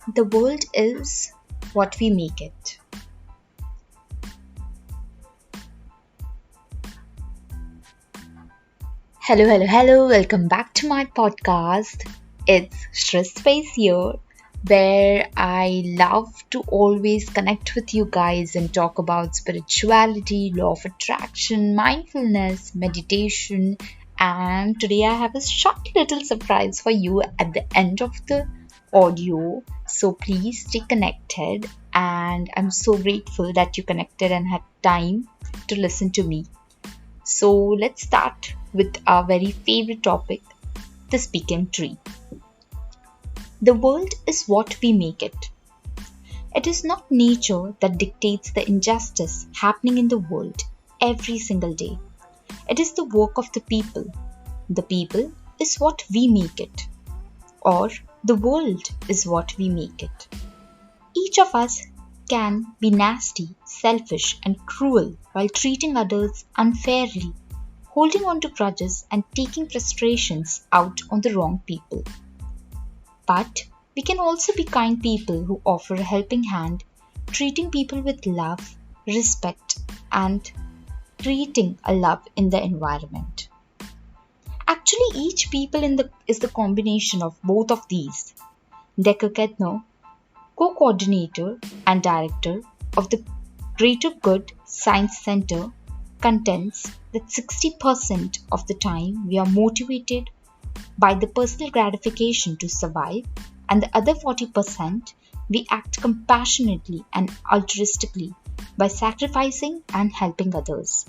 The world is what we make it. Hello, hello, hello. Welcome back to my podcast. It's Shritspace here, where I love to always connect with you guys and talk about spirituality, law of attraction, mindfulness, meditation. And today I have a short little surprise for you at the end of the audio. So please stay connected. And I'm so grateful that you connected and had time to listen to me. So let's start with our very favorite topic, the speaking tree. The world is what we make it. It is not nature that dictates the injustice happening in the world every single day. It is the work of the people. The people is what we make it. Or the world is what we make it. Each of us can be nasty, selfish, and cruel while treating others unfairly, holding on to grudges and taking frustrations out on the wrong people. But we can also be kind people who offer a helping hand, treating people with love, respect, and creating a love in the environment. Actually, each people is the combination of both of these. Decker Kettner, co-coordinator and director of the Greater Good Science Center, contends that 60% of the time we are motivated by the personal gratification to survive, and the other 40% we act compassionately and altruistically by sacrificing and helping others.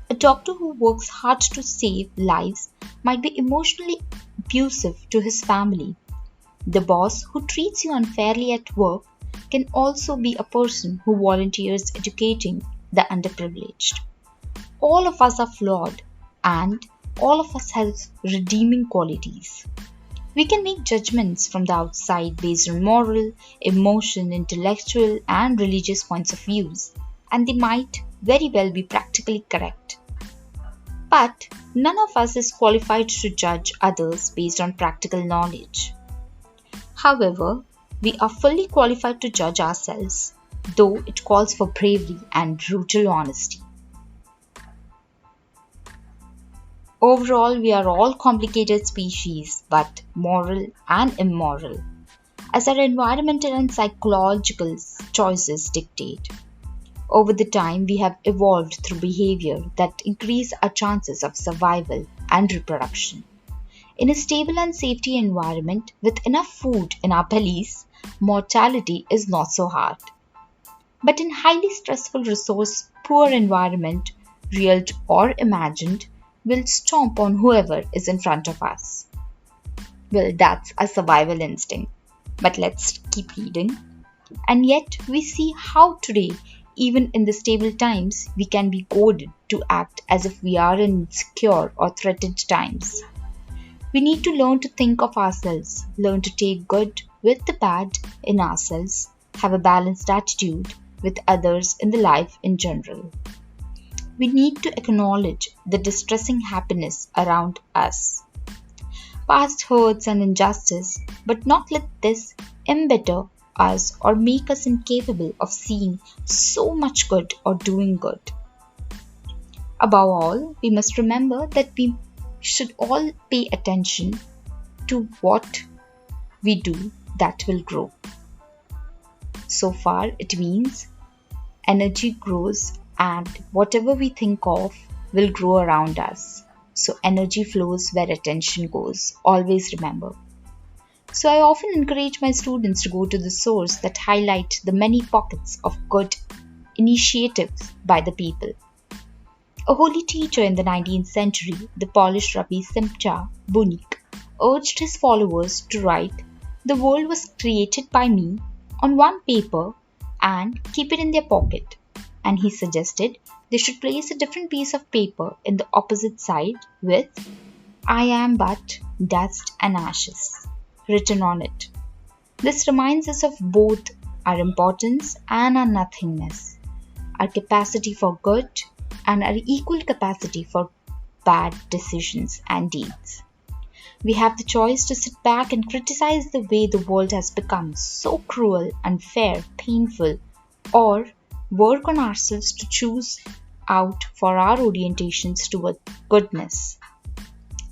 A doctor who works hard to save lives might be emotionally abusive to his family. The boss who treats you unfairly at work can also be a person who volunteers educating the underprivileged. All of us are flawed and all of us have redeeming qualities. We can make judgments from the outside based on moral, emotion, intellectual, and religious points of views, and they might very well be practically correct. But none of us is qualified to judge others based on practical knowledge. However, we are fully qualified to judge ourselves, though it calls for bravery and brutal honesty. Overall, we are all complicated species, but moral and immoral, as our environmental and psychological choices dictate. Over the time, we have evolved through behavior that increase our chances of survival and reproduction. In a stable and safety environment with enough food in our bellies, mortality is not so hard. But in highly stressful resource poor environment, real or imagined, will stomp on whoever is in front of us. Well, that's a survival instinct. But let's keep reading. And yet we see how today, even in the stable times, we can be goaded to act as if we are in insecure or threatened times. We need to learn to think of ourselves, learn to take good with the bad in ourselves, have a balanced attitude with others in the life in general. We need to acknowledge the distressing happiness around us, past hurts and injustice, but not let this embitter us or make us incapable of seeing so much good or doing good. Above all, we must remember that we should all pay attention to what we do that will grow. So far, it means energy grows and whatever we think of will grow around us. So energy flows where attention goes. Always remember. So I often encourage my students to go to the source that highlight the many pockets of good initiatives by the people. A holy teacher in the 19th century, the Polish Rabbi Simcha Bunik, urged his followers to write, "The world was created by me," on one paper and keep it in their pocket. And he suggested they should place a different piece of paper in the opposite side with, "I am but dust and ashes," written on it. This reminds us of both our importance and our nothingness, our capacity for good and our equal capacity for bad decisions and deeds. We have the choice to sit back and criticize the way the world has become so cruel, unfair, painful, or work on ourselves to choose out for our orientations toward goodness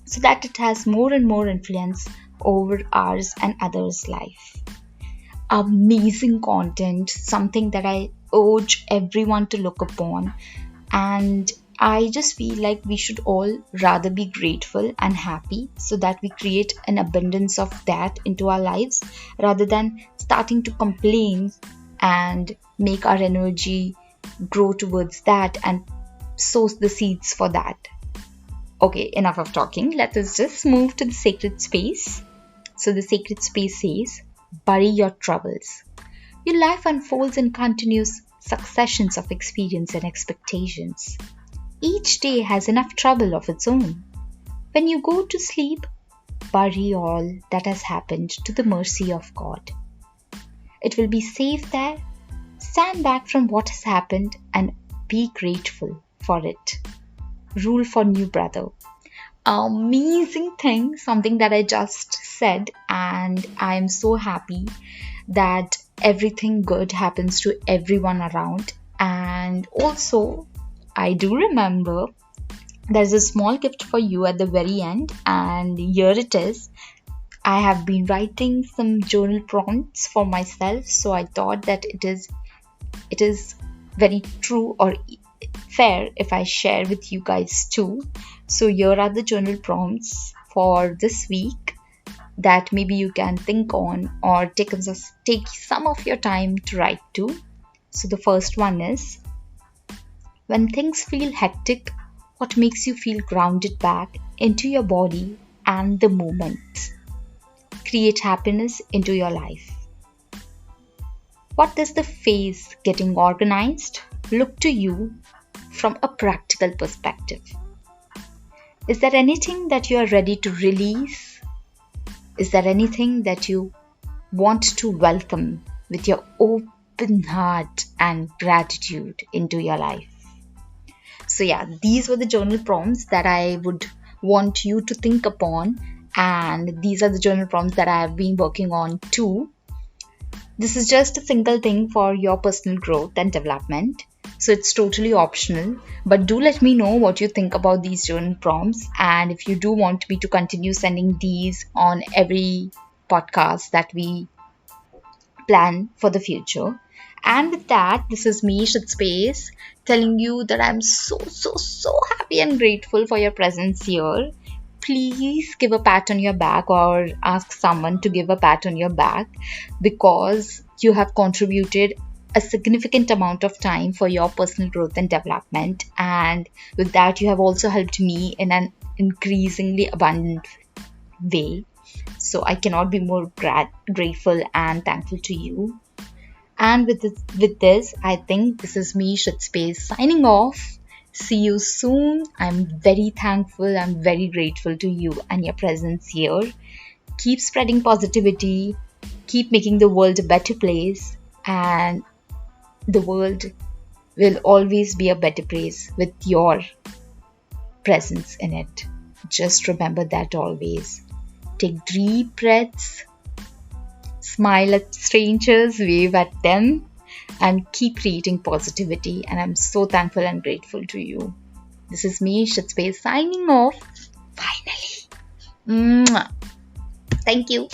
so that it has more and more influence over ours and others' life. Amazing content, something that I urge everyone to look upon, and I just feel like we should all rather be grateful and happy so that we create an abundance of that into our lives rather than starting to complain and make our energy grow towards that and sow the seeds for that. Okay, enough of talking. Let us just move to the sacred space. So the sacred space says, bury your troubles. Your life unfolds in continuous successions of experience and expectations. Each day has enough trouble of its own. When you go to sleep, bury all that has happened to the mercy of God. It will be safe there. Stand back from what has happened and be grateful for it. Rule for new brother. Amazing thing, something that I just said, and I am so happy that everything good happens to everyone around. And also, I do remember there's a small gift for you at the very end, and here it is. I have been writing some journal prompts for myself, so I thought that it is very true or fair if I share with you guys too. So here are the journal prompts for this week that maybe you can think on or take some of your time to write to. So the first one is, when things feel hectic, what makes you feel grounded back into your body and the moment? Create happiness into your life. What does the phase getting organized look to you from a practical perspective? Is there anything that you are ready to release? Is there anything that you want to welcome with your open heart and gratitude into your life? So yeah, these were the journal prompts that I would want you to think upon, and these are the journal prompts that I have been working on too. This is just a single thing for your personal growth and development. So it's totally optional, but do let me know what you think about these journal prompts, and if you do want me to continue sending these on every podcast that we plan for the future. And with that, this is me, Shritspace, telling you that I'm so happy and grateful for your presence here. Please give a pat on your back or ask someone to give a pat on your back, because you have contributed a significant amount of time for your personal growth and development, and with that you have also helped me in an increasingly abundant way. So I cannot be more grateful and thankful to you. And with this, I think this is me, Shritspace, signing off. See you soon. I'm very thankful, I'm very grateful to you and your presence here. Keep spreading positivity, keep making the world a better place, and the world will always be a better place with your presence in it. Just remember that always. Take deep breaths, smile at strangers, wave at them, and keep creating positivity. And I'm so thankful and grateful to you. This is me, Shritspace, signing off. Finally. Mwah. Thank you.